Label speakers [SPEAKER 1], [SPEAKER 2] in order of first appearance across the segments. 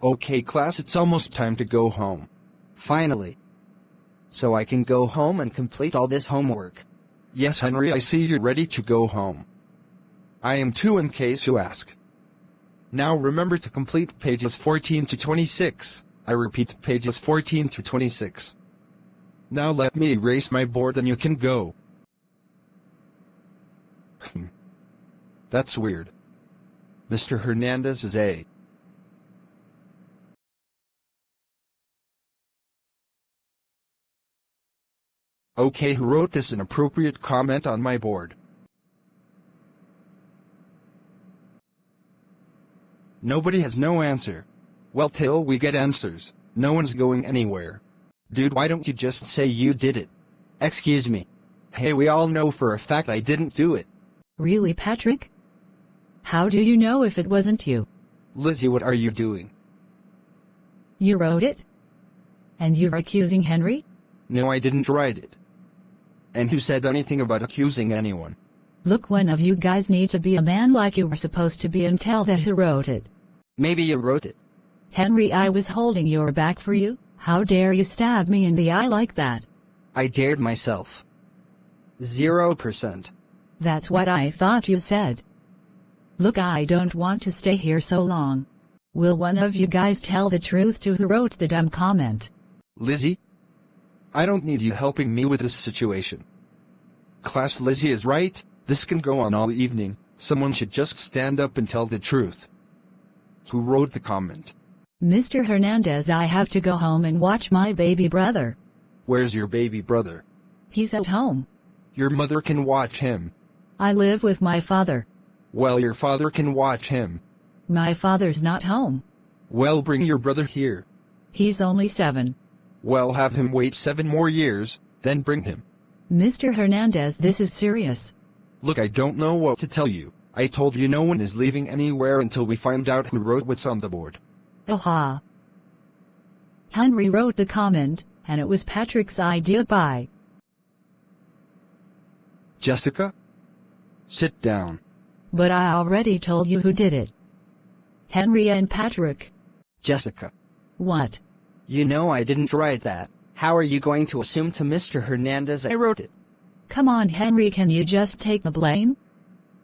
[SPEAKER 1] Okay class, it's almost time to go home.
[SPEAKER 2] Finally. So I can go home and complete all this homework.
[SPEAKER 1] Yes, Henry, I see you're ready to go home. I am too, in case you ask. Now remember to complete pages 14 to 26. I repeat, pages 14 to 26. Now let me erase my board and you can go. That's weird. Mr. Hernandez is A. Okay, who wrote this inappropriate comment on my board? Nobody has no answer. Well, till we get answers, no one's going anywhere. Dude, why don't you just say you did it?
[SPEAKER 2] Excuse me.
[SPEAKER 1] Hey, we all know for a fact I didn't do it.
[SPEAKER 3] Really, Patrick? How do you know if it wasn't you?
[SPEAKER 1] Lizzie, what are you doing?
[SPEAKER 3] You wrote it? And you're accusing Henry?
[SPEAKER 1] No, I didn't write it. And who said anything about accusing anyone?
[SPEAKER 3] Look, one of you guys need to be a man like you were supposed to be and tell that who wrote it.
[SPEAKER 2] Maybe you wrote it.
[SPEAKER 3] Henry, I was holding your back for you. How dare you stab me in the eye like that?
[SPEAKER 2] I dared myself. 0%.
[SPEAKER 3] That's what I thought you said. Look, I don't want to stay here so long. Will one of you guys tell the truth to who wrote the dumb comment?
[SPEAKER 1] Lizzie? I don't need you helping me with this situation. Class, Lizzie is right. This can go on all evening. Someone should just stand up and tell the truth. Who wrote the comment?
[SPEAKER 3] Mr. Hernandez, I have to go home and watch my baby brother.
[SPEAKER 1] Where's your baby brother?
[SPEAKER 3] He's at home.
[SPEAKER 1] Your mother can watch him.
[SPEAKER 3] I live with my father.
[SPEAKER 1] Well, your father can watch him.
[SPEAKER 3] My father's not home.
[SPEAKER 1] Well, bring your brother here.
[SPEAKER 3] He's only 7.
[SPEAKER 1] Well, have him wait 7 more years, then bring him.
[SPEAKER 3] Mr. Hernandez, this is serious.
[SPEAKER 1] Look, I don't know what to tell you. I told you no one is leaving anywhere until we find out who wrote what's on the board.
[SPEAKER 3] Aha. Henry wrote the comment, and it was Patrick's idea. Bye.
[SPEAKER 1] Jessica? Sit down.
[SPEAKER 3] But I already told you who did it. Henry and Patrick.
[SPEAKER 2] Jessica.
[SPEAKER 3] What?
[SPEAKER 2] You know I didn't write that. How are you going to assume to Mr. Hernandez I wrote it?
[SPEAKER 3] Come on, Henry, can you just take the blame?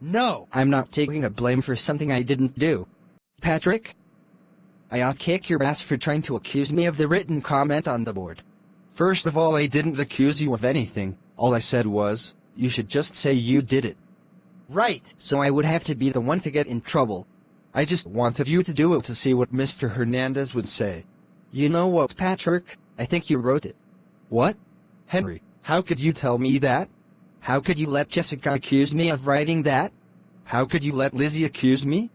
[SPEAKER 2] No, I'm not taking a blame for something I didn't do. Patrick? I'll kick your ass for trying to accuse me of the written comment on the board.
[SPEAKER 1] First of all, I didn't accuse you of anything. All I said was, you should just say you did it.
[SPEAKER 2] Right, so I would have to be the one to get in trouble.
[SPEAKER 1] I just wanted you to do it to see what Mr. Hernandez would say.
[SPEAKER 2] You know what, Patrick? I think you wrote it.
[SPEAKER 1] What? Henry, how could you tell me that?
[SPEAKER 2] How could you let Jessica accuse me of writing that?
[SPEAKER 1] How could you let Lizzie accuse me?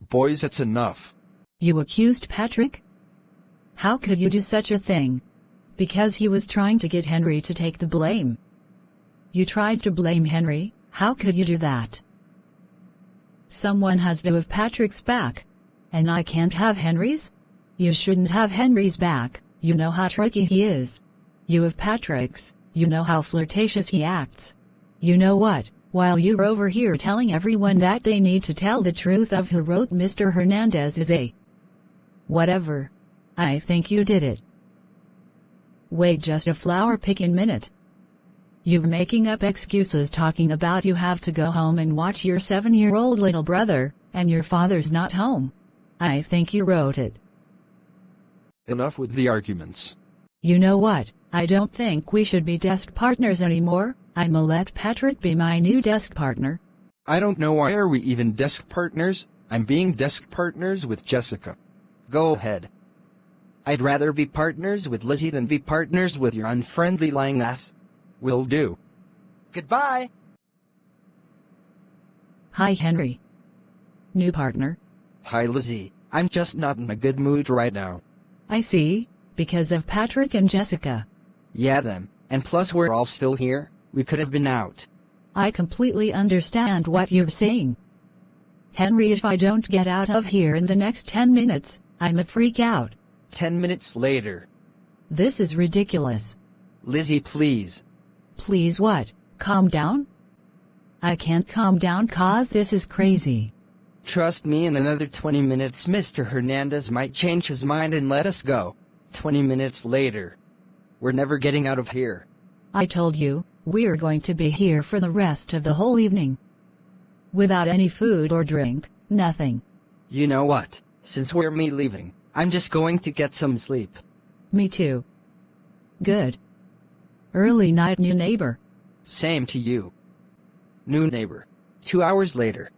[SPEAKER 1] Boys, that's enough.
[SPEAKER 3] You accused Patrick? How could you do such a thing? Because he was trying to get Henry to take the blame. You tried to blame Henry? How could you do that? Someone has to have Patrick's back. And I can't have Henry's? You shouldn't have Henry's back. You know how tricky he is. You have Patrick's. You know how flirtatious he acts. You know what? While you're over here telling everyone that they need to tell the truth of who wrote Mr. Hernandez is a... whatever. I think you did it. Wait just a flower picking minute. You're making up excuses talking about you have to go home and watch your 7-year-old little brother, and your father's not home. I think you wrote it.
[SPEAKER 1] Enough with the arguments.
[SPEAKER 3] You know what? I don't think we should be desk partners anymore. I'ma let Patrick be my new desk partner.
[SPEAKER 1] I don't know why are we even desk partners. I'm being desk partners with Jessica.
[SPEAKER 2] Go ahead. I'd rather be partners with Lizzie than be partners with your unfriendly lying ass.
[SPEAKER 1] Will do.
[SPEAKER 2] Goodbye.
[SPEAKER 3] Hi, Henry. New partner.
[SPEAKER 2] Hi, Lizzie. I'm just not in a good mood right now.
[SPEAKER 3] I see. Because of Patrick and Jessica.
[SPEAKER 2] Yeah, them. And plus we're all still here. We could have been out.
[SPEAKER 3] I completely understand what you're saying. Henry, if I don't get out of here in the next 10 minutes, I'ma freak out.
[SPEAKER 2] 10 minutes later.
[SPEAKER 3] This is ridiculous.
[SPEAKER 2] Lizzie, please.
[SPEAKER 3] Please what? Calm down? I can't calm down 'cause this is crazy.
[SPEAKER 2] Trust me, in another 20 minutes Mr. Hernandez might change his mind and let us go. 20 minutes later. We're never getting out of here.
[SPEAKER 3] I told you, we're going to be here for the rest of the whole evening. Without any food or drink, nothing.
[SPEAKER 2] You know what? Since we're leaving, I'm just going to get some sleep.
[SPEAKER 3] Me too. Good. Early night, new neighbor.
[SPEAKER 2] Same to you. New neighbor. 2 hours later.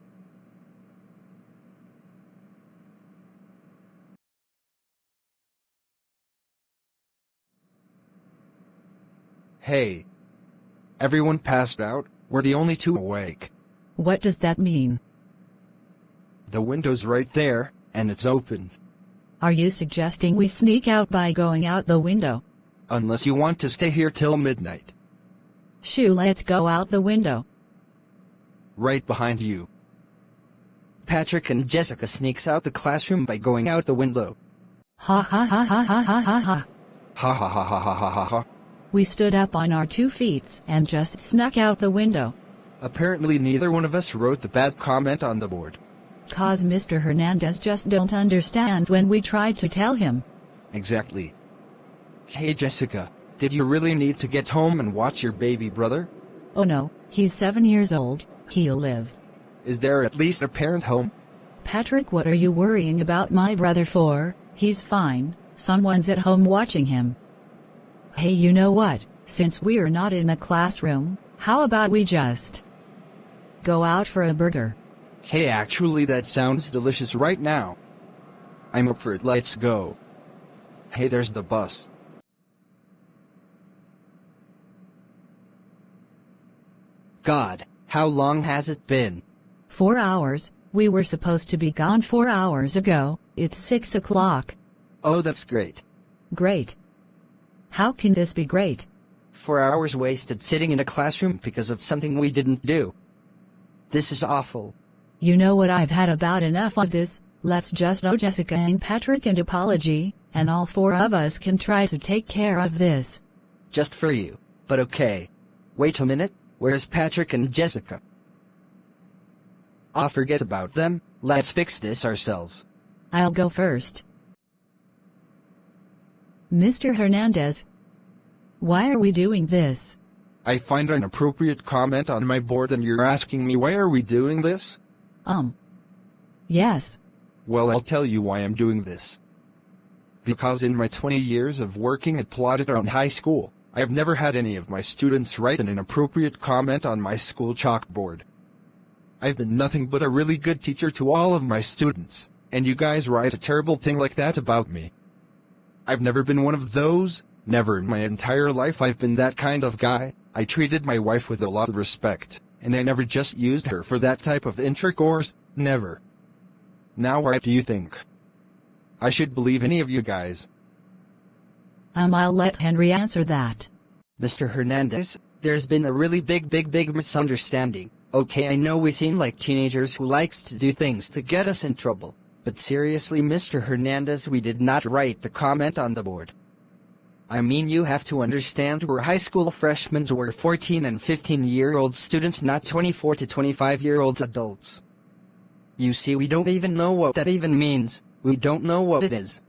[SPEAKER 1] Hey. Everyone passed out, we're the only two awake.
[SPEAKER 3] What does that mean?
[SPEAKER 1] The window's right there, and it's opened.
[SPEAKER 3] Are you suggesting we sneak out by going out the window?
[SPEAKER 1] Unless you want to stay here till midnight.
[SPEAKER 3] Shoo, let's go out the window.
[SPEAKER 1] Right behind you.
[SPEAKER 2] Patrick and Jessica sneaks out the classroom by going out the window.
[SPEAKER 3] Ha ha ha ha ha ha ha ha.
[SPEAKER 1] Ha ha ha ha ha ha ha ha.
[SPEAKER 3] We stood up on our 2 feet and just snuck out the window.
[SPEAKER 1] Apparently neither one of us wrote the bad comment on the board.
[SPEAKER 3] 'Cause Mr. Hernandez just don't understand when we tried to tell him.
[SPEAKER 1] Exactly. Hey Jessica, did you really need to get home and watch your baby brother?
[SPEAKER 3] Oh no, he's 7 years old, he'll live.
[SPEAKER 1] Is there at least a parent home?
[SPEAKER 3] Patrick, what are you worrying about my brother for? He's fine, someone's at home watching him. Hey, you know what, since we're not in the classroom, how about we just go out for a burger?
[SPEAKER 1] Hey, actually that sounds delicious right now. I'm up for it, let's go. Hey, there's the bus.
[SPEAKER 2] God, how long has it been?
[SPEAKER 3] 4 hours, we were supposed to be gone 4 hours ago, it's 6 o'clock.
[SPEAKER 2] Oh, that's great.
[SPEAKER 3] Great. How can this be great?
[SPEAKER 2] 4 hours wasted sitting in a classroom because of something we didn't do. This is awful.
[SPEAKER 3] You know what, I've had about enough of this. Let's just owe Jessica and Patrick an apology, and all 4 of us can try to take care of this.
[SPEAKER 2] Just for you, but okay. Wait a minute, where's Patrick and Jessica? Forget about them, let's fix this ourselves.
[SPEAKER 3] I'll go first. Mr. Hernandez, why are we doing this?
[SPEAKER 1] I find an inappropriate comment on my board and you're asking me why are we doing this?
[SPEAKER 3] Yes.
[SPEAKER 1] Well, I'll tell you why I'm doing this. Because in my 20 years of working at Plottertown High School, I have never had any of my students write an inappropriate comment on my school chalkboard. I've been nothing but a really good teacher to all of my students, and you guys write a terrible thing like that about me. I've never been one of those, never in my entire life I've been that kind of guy. I treated my wife with a lot of respect, and I never just used her for that type of intercourse, never. Now what do you think? I should believe any of you guys.
[SPEAKER 3] I'll let Henry answer that.
[SPEAKER 2] Mr. Hernandez, there's been a really big misunderstanding. Okay, I know we seem like teenagers who likes to do things to get us in trouble. But seriously, Mr. Hernandez, we did not write the comment on the board. I mean, you have to understand we're high school freshmen, we're 14 and 15-year-old students, not 24 to 25-year-old adults. You see, we don't even know what that even means. We don't know what it is.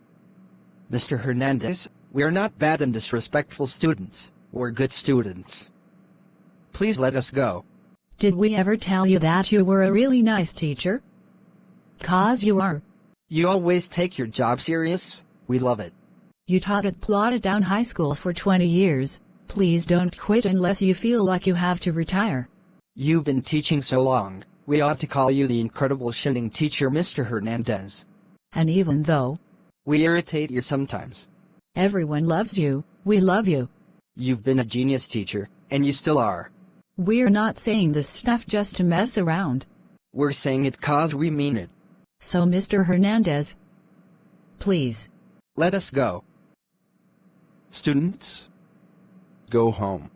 [SPEAKER 2] Mr. Hernandez, we are not bad and disrespectful students. We're good students. Please let us go.
[SPEAKER 3] Did we ever tell you that you were a really nice teacher? 'Cause you are.
[SPEAKER 2] You always take your job serious. We love it.
[SPEAKER 3] You taught at Plottertown High School for 20 years. Please don't quit unless you feel like you have to retire.
[SPEAKER 2] You've been teaching so long. We ought to call you the incredible shining teacher, Mr. Hernandez.
[SPEAKER 3] And even though
[SPEAKER 2] we irritate you sometimes,
[SPEAKER 3] everyone loves you, we love you.
[SPEAKER 2] You've been a genius teacher, and you still are.
[SPEAKER 3] We're not saying this stuff just to mess around.
[SPEAKER 2] We're saying it 'cause we mean it.
[SPEAKER 3] So Mr. Hernandez, please,
[SPEAKER 2] let us go.
[SPEAKER 1] Students, go home.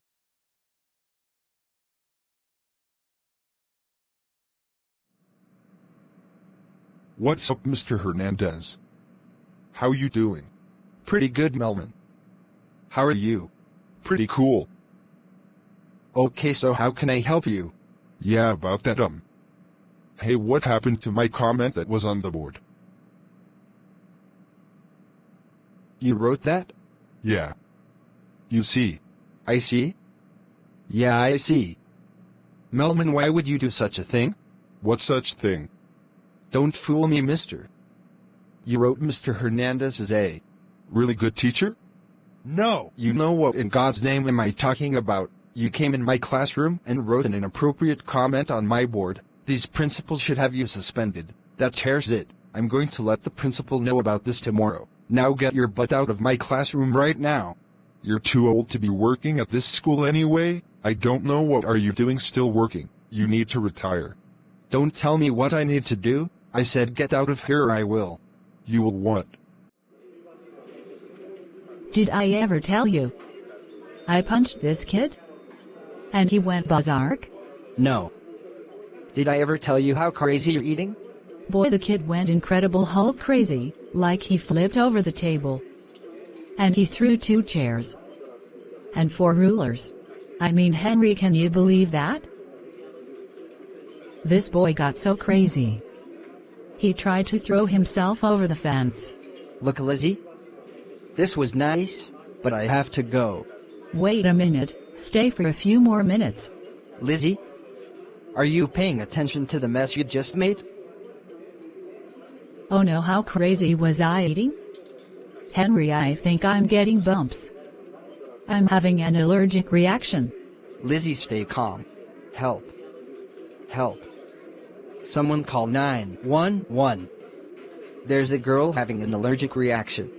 [SPEAKER 4] What's up, Mr. Hernandez? How you doing?
[SPEAKER 1] Pretty good, Melvin. How are you?
[SPEAKER 4] Pretty cool.
[SPEAKER 1] Okay, so how can I help you?
[SPEAKER 4] Yeah, about that Hey, what happened to my comment that was on the board?
[SPEAKER 1] You wrote that?
[SPEAKER 4] Yeah. You see.
[SPEAKER 1] I see. Yeah, I see. Melman, why would you do such a thing?
[SPEAKER 4] What such thing?
[SPEAKER 1] Don't fool me, mister. You wrote Mr. Hernandez's A.
[SPEAKER 4] Really good teacher?
[SPEAKER 1] No! You know what in God's name am I talking about? You came in my classroom and wrote an inappropriate comment on my board. These principals should have you suspended. That tears it. I'm going to let the principal know about this tomorrow. Now get your butt out of my classroom right now.
[SPEAKER 4] You're too old to be working at this school anyway. I don't know what are you doing still working. You need to retire.
[SPEAKER 1] Don't tell me what I need to do. I said get out of here or I will.
[SPEAKER 4] You will what?
[SPEAKER 3] Did I ever tell you? I punched this kid? And he went berserk?
[SPEAKER 2] No. Did I ever tell you how crazy you're eating?
[SPEAKER 3] Boy, the kid went incredible Hulk crazy, like he flipped over the table. And he threw 2 chairs. And 4 rulers. I mean, Henry, can you believe that? This boy got so crazy. He tried to throw himself over the fence.
[SPEAKER 2] Look, Lizzie. This was nice, but I have to go.
[SPEAKER 3] Wait a minute, stay for a few more minutes.
[SPEAKER 2] Lizzie? Are you paying attention to the mess you just made?
[SPEAKER 3] Oh no, how crazy was I eating? Henry, I think I'm getting bumps. I'm having an allergic reaction.
[SPEAKER 2] Lizzie, stay calm. Help. Help. Someone call 911. There's a girl having an allergic reaction.